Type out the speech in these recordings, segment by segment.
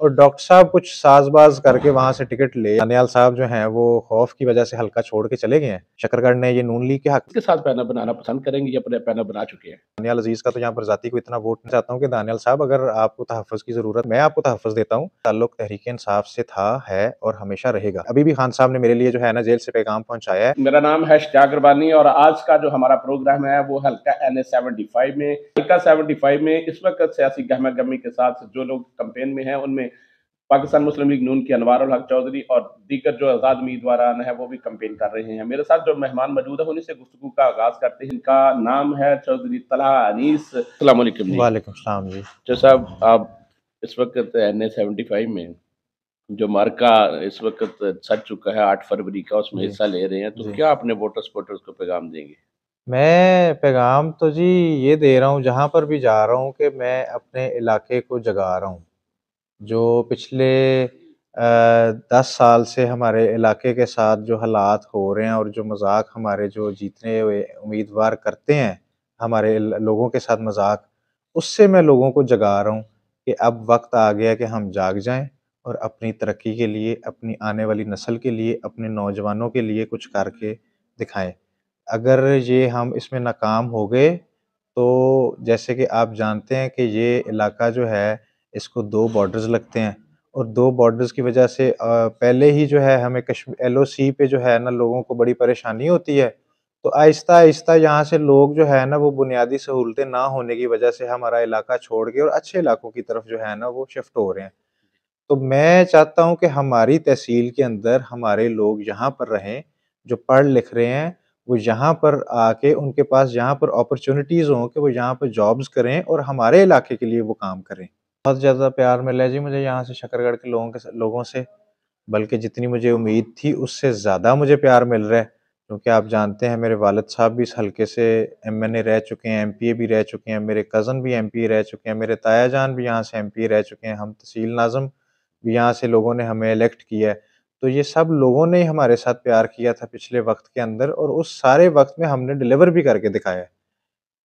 और डॉक्टर साहब कुछ साजबाज करके वहां से टिकट ले, दानियाल साहब जो हैं वो खौफ की वजह से हल्का छोड़ के चले गए हैं। शकरगढ़ ने ये नून लीग के हक किसके साथ पैनल बनाना पसंद करेंगे या अपने पैनल बना चुके हैं? दानियाल अजीज का तो यहाँ पर जाती को इतना वोट नहीं चाहता हूँ कि दानियाल साहब अगर आपको तहफ़्फ़ुज़ की ज़रूरत, मैं आपको तहफ़्फ़ुज़ देता हूँ। ताल्लुक तहरीक इंसाफ से था, है और हमेशा रहेगा। अभी भी खान साहब ने मेरे लिए जो है ना जेल से पैगाम पहुँचाया है। मेरा नाम है इश्तियाक रबानी और आज का जो हमारा प्रोग्राम है वो हल्का NA 75 में, हल्का 75 में इस वक्त सियासी गहमा गहमी के साथ जो लोग कैंपेन में हैं उनमें पाकिस्तान मुस्लिम लीग नून के अनवार उल हक चौधरी और दीगर जो आज़ाद उम्मीदवार हैं वो भी कैंपेन कर रहे हैं। मेरे साथ जो मेहमान मौजूद है उन्हीं से गुफ्तगू का आगाज करते हैं। इनका नाम है चौधरी तलहा अनीस। अस्सलाम वालेकुम जी। वालेकुम सलाम जी। जो साहब आप इस वक्त NA 75 में जो मार्का इस वक्त सज चुका है 8 फरवरी का, उसमें जी हिस्सा ले रहे हैं, तो जी। क्या अपने वोटर्स वोटर्स को पैगाम देंगे? मैं पैगाम तो जी ये दे रहा हूँ जहाँ पर भी जा रहा हूँ कि मैं अपने इलाके को जगा रहा हूँ। जो पिछले 10 साल से हमारे इलाके के साथ जो हालात हो रहे हैं और जो मज़ाक हमारे जो जीतने हुए उम्मीदवार करते हैं, हमारे लोगों के साथ मज़ाक, उससे मैं लोगों को जगा रहा हूँ कि अब वक्त आ गया कि हम जाग जाएं और अपनी तरक्की के लिए, अपनी आने वाली नस्ल के लिए, अपने नौजवानों के लिए कुछ करके दिखाएं। अगर ये हम इसमें नाकाम हो गए, तो जैसे कि आप जानते हैं कि ये इलाका जो है, इसको 2 बॉर्डर्स लगते हैं और 2 बॉर्डर्स की वजह से पहले ही जो है हमें LOC पे जो है ना लोगों को बड़ी परेशानी होती है। तो आहिस्ता-आहिस्ता यहाँ से लोग जो है ना वो बुनियादी सहूलतें ना होने की वजह से हमारा इलाका छोड़ के और अच्छे इलाकों की तरफ जो है ना वो शिफ्ट हो रहे हैं। तो मैं चाहता हूँ कि हमारी तहसील के अंदर हमारे लोग यहाँ पर रहें, जो पढ़ लिख रहे हैं, वो यहाँ पर आके उनके पास जहाँ पर अपॉर्च्युनिटीज़ हों कि वो यहाँ पे जॉब्स करें और हमारे इलाके के लिए वो काम करें। बहुत ज़्यादा प्यार मिला है जी मुझे यहाँ से शकरगढ़ के लोगों से, बल्कि जितनी मुझे उम्मीद थी उससे ज़्यादा मुझे प्यार मिल रहा है। क्योंकि आप जानते हैं मेरे वालिद साहब भी इस हल्के से MNA रह चुके हैं, MPA भी रह चुके हैं, मेरे कज़न भी MPA रह चुके हैं, मेरे ताया जान भी यहाँ से MPA रह चुके हैं, हम तहसील नाज़िम भी यहाँ से लोगों ने हमें इलेक्ट किया है। तो ये सब लोगों ने ही हमारे साथ प्यार किया था पिछले वक़्त के अंदर और उस सारे वक़्त में हमने डिलीवर भी करके दिखाया है।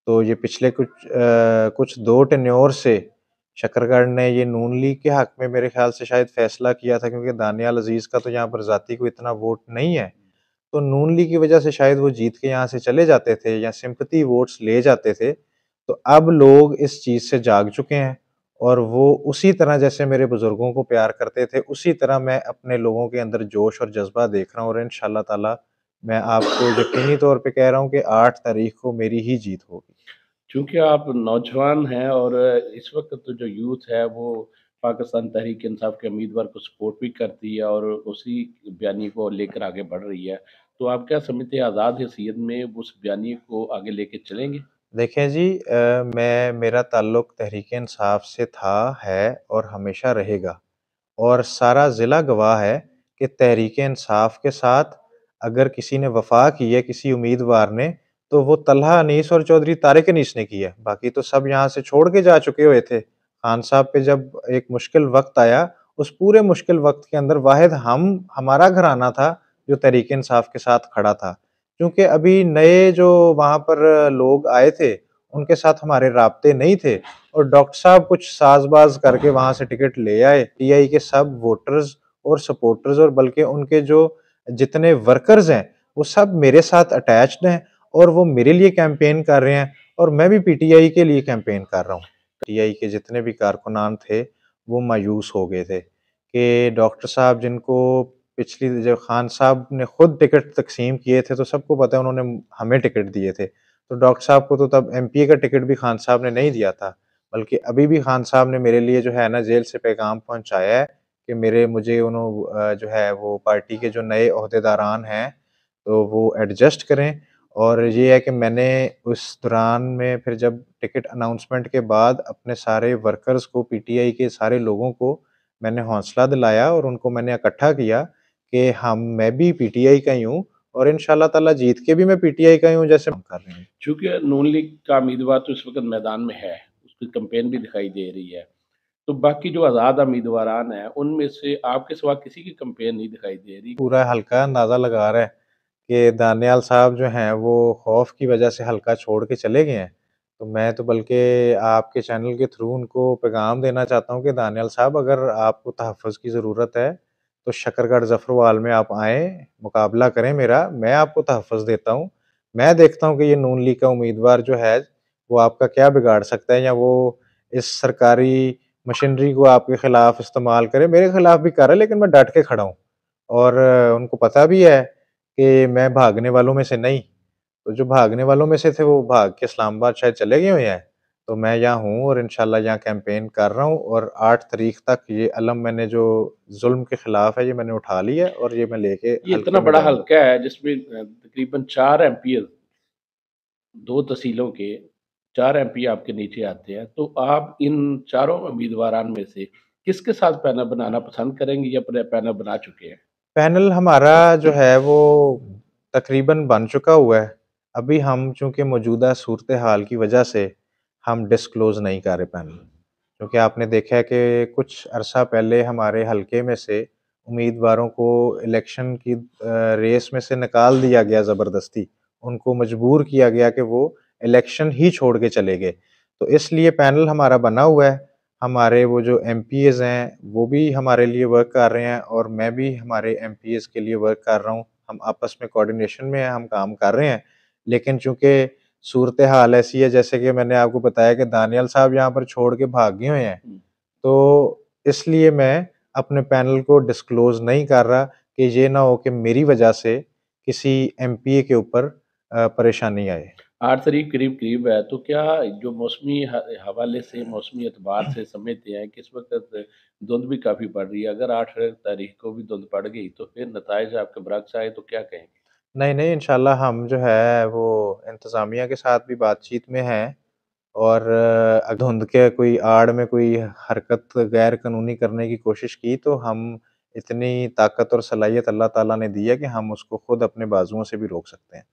तो ये पिछले कुछ 2 टेन्योर से शकरगढ़ ने ये नून लीग के हक में मेरे ख़्याल से शायद फ़ैसला किया था, क्योंकि दानियाल अज़ीज़ का तो यहाँ पर ज़ाती को इतना वोट नहीं है। तो नून लीग की वजह से शायद वो जीत के यहाँ से चले जाते थे या सिम्पैथी वोट्स ले जाते थे। तो अब लोग इस चीज़ से जाग चुके हैं और वो उसी तरह जैसे मेरे बुज़ुर्गों को प्यार करते थे, उसी तरह मैं अपने लोगों के अंदर जोश और जज़्बा देख रहा हूँ और इंशाअल्लाह ताला मैं आपको यकीनी तौर पे कह रहा हूँ कि 8 तारीख को मेरी ही जीत होगी। चूँकि आप नौजवान हैं और इस वक़्त तो जो यूथ है वो पाकिस्तान तहरीक इंसाफ के उम्मीदवार को सपोर्ट भी करती है और उसी बयानी को लेकर आगे बढ़ रही है। तो आप क्या समझते हैं आज़ाद हैसियत में उस बयानी को आगे लेके चलेंगे? देखें जी, मेरा ताल्लुक तहरीक इंसाफ से था, है और हमेशा रहेगा और सारा ज़िला गवाह है कि तहरीक इंसाफ के साथ अगर किसी ने वफ़ा की है किसी उम्मीदवार ने, तो वो तलहा अनीस और चौधरी तारिक अनीस ने की है। बाकी तो सब यहाँ से छोड़ के जा चुके हुए थे। खान साहब पे जब एक मुश्किल वक़्त आया, उस पूरे मुश्किल वक़्त के अंदर वाहिद हमारा घराना था जो तहरीक इंसाफ के साथ खड़ा था। क्योंकि अभी नए जो वहाँ पर लोग आए थे, उनके साथ हमारे राब्ते नहीं थे और डॉक्टर साहब कुछ साज़बाज़ करके वहाँ से टिकट ले आए। PI के सब वोटर्स और सपोर्टर्स और बल्कि उनके जो जितने वर्कर्स हैं, वो सब मेरे साथ अटैच्ड हैं और वो मेरे लिए कैंपेन कर रहे हैं और मैं भी PTI के लिए कैंपेन कर रहा हूँ। PTI के जितने भी कारकुनान थे, वो मायूस हो गए थे कि डॉक्टर साहब जिनको पिछली जब खान साहब ने खुद टिकट तक़सीम किए थे, तो सबको पता है उन्होंने हमें टिकट दिए थे। तो डॉक्टर साहब को तो तब MPA का टिकट भी खान साहब ने नहीं दिया था, बल्कि अभी भी खान साहब ने मेरे लिए जो है ना जेल से पैगाम पहुँचाया है कि जो है वो पार्टी के जो नए ओहदेदारान हैं, तो वो एडजस्ट करें और ये है कि मैंने उस दौरान में फिर जब टिकट अनाउंसमेंट के बाद अपने सारे वर्कर्स को PTI के सारे लोगों को मैंने हौसला दिलाया और उनको मैंने इकट्ठा किया कि मैं भी PTI का ही हूँ और इंशाअल्लाह ताला जीत के भी मैं PTI का ही हूँ जैसे हम कर रहे हैं। चूँकि नून लीग का उम्मीदवार तो इस वक़्त मैदान में है, उसकी कैंपेन भी दिखाई दे रही है। तो बाकी जो आज़ाद उम्मीदवारान हैं, उनमें से आपके सिवा किसी की कैंपेन नहीं दिखाई दे रही। पूरा हल्का अंदाज़ा लगा रहा है कि दानियाल साहब जो हैं वो खौफ की वजह से हल्का छोड़ के चले गए हैं। तो मैं तो बल्कि आपके चैनल के थ्रू उनको पैगाम देना चाहता हूँ कि दानियाल साहब, अगर आपको तहफ़्फ़ुज़ की ज़रूरत है, तो शकरगढ़ ज़फ़रवाल में आप आएँ, मुकाबला करें मेरा, मैं आपको तहफ़्फ़ुज़ देता हूँ। मैं देखता हूँ कि ये नून लीग का उम्मीदवार जो है, वो आपका क्या बिगाड़ सकता है, या वो इस सरकारी मशीनरी को आपके खिलाफ इस्तेमाल करे। मेरे खिलाफ भी कर रहा है, लेकिन मैं डट के खड़ा हूँ, और उनको पता भी है कि मैं भागने वालों में से नहीं। तो जो भागने वालों में से थे, वो भाग के इस्लामाबाद शायद चले गए हुए हैं। तो मैं यहाँ हूँ और इंशाल्लाह यहाँ कैंपेन कर रहा हूँ, और 8 तारीख तक ये अलम मैंने जो ज़ुल्म के खिलाफ है, ये मैंने उठा लिया है, और ये मैं लेके ये हल्के इतना में बड़ा जाऊँगा। हल्का है जिसमें तकरीबन 4 एमपीएस 2 तहसीलों के 4 एमपी आपके नीचे आते हैं, तो आप इन चारों उम्मीदवारान में से किसके साथ पैनल बनाना पसंद करेंगे या पैनल बना चुके हैं? पैनल हमारा जो है वो तकरीबन बन चुका हुआ है। अभी हम चूँकि मौजूदा सूरत-ए-हाल की वजह से हम डिस्क्लोज़ नहीं कर रहे पैनल। क्योंकि आपने देखा है कि कुछ अरसा पहले हमारे हलके में से उम्मीदवारों को इलेक्शन की रेस में से निकाल दिया गया ज़बरदस्ती। उनको मजबूर किया गया कि वो इलेक्शन ही छोड़ के चले गए। तो इसलिए पैनल हमारा बना हुआ है। हमारे वो जो एमपीज़ हैं, वो भी हमारे लिए वर्क कर रहे हैं, और मैं भी हमारे एमपीज़ के लिए वर्क कर रहा हूँ। हम आपस में कोऑर्डिनेशन में हैं, हम काम कर रहे हैं। लेकिन चूँकि सूरत-ए-हाल ऐसी है, जैसे कि मैंने आपको बताया कि दानियाल साहब यहाँ पर छोड़ के भाग गए हुए हैं, हुँ। तो इसलिए मैं अपने पैनल को डिस्क्लोज़ नहीं कर रहा कि ये ना हो कि मेरी वजह से किसी एमपीए के ऊपर परेशानी आए। 8 तारीख करीब-करीब है, तो क्या जो मौसमी हवाले से, मौसमी एतबार से समझते हैं कि इस वक़्त धुंध भी काफ़ी पड़ रही है। अगर 8 तारीख को भी धुंध पड़ गई, तो फिर नताइज आपके बरअक्स आए, तो क्या कहेंगे? नहीं, नहीं, इंशाल्लाह हम जो है वो इंतज़ामिया के साथ भी बातचीत में हैं, और धुंध के कोई आड़ में कोई हरकत गैर कानूनी करने की कोशिश की, तो हम इतनी ताकत और सलाहियत अल्लाह ताला ने दी है कि हम उसको खुद अपने बाजुओं से भी रोक सकते हैं।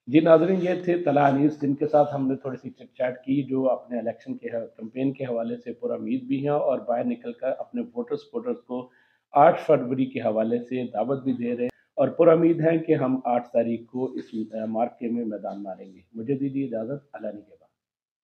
जी नाज़रीन, ये थे तला अनीस जिनके साथ हमने थोड़ी-सी चिट-चैट की, जो अपने इलेक्शन के कैंपेन के हवाले से पुरुम्मीद भी हैं और बाहर निकल कर अपने वोटर्स को 8 फरवरी के हवाले से दावत भी दे रहे हैं और पुरुम्मीद हैं कि हम 8 तारीख को इस मार्के में मैदान मारेंगे। मुझे दीजिए इजाज़त, अल्लाह निगहबान।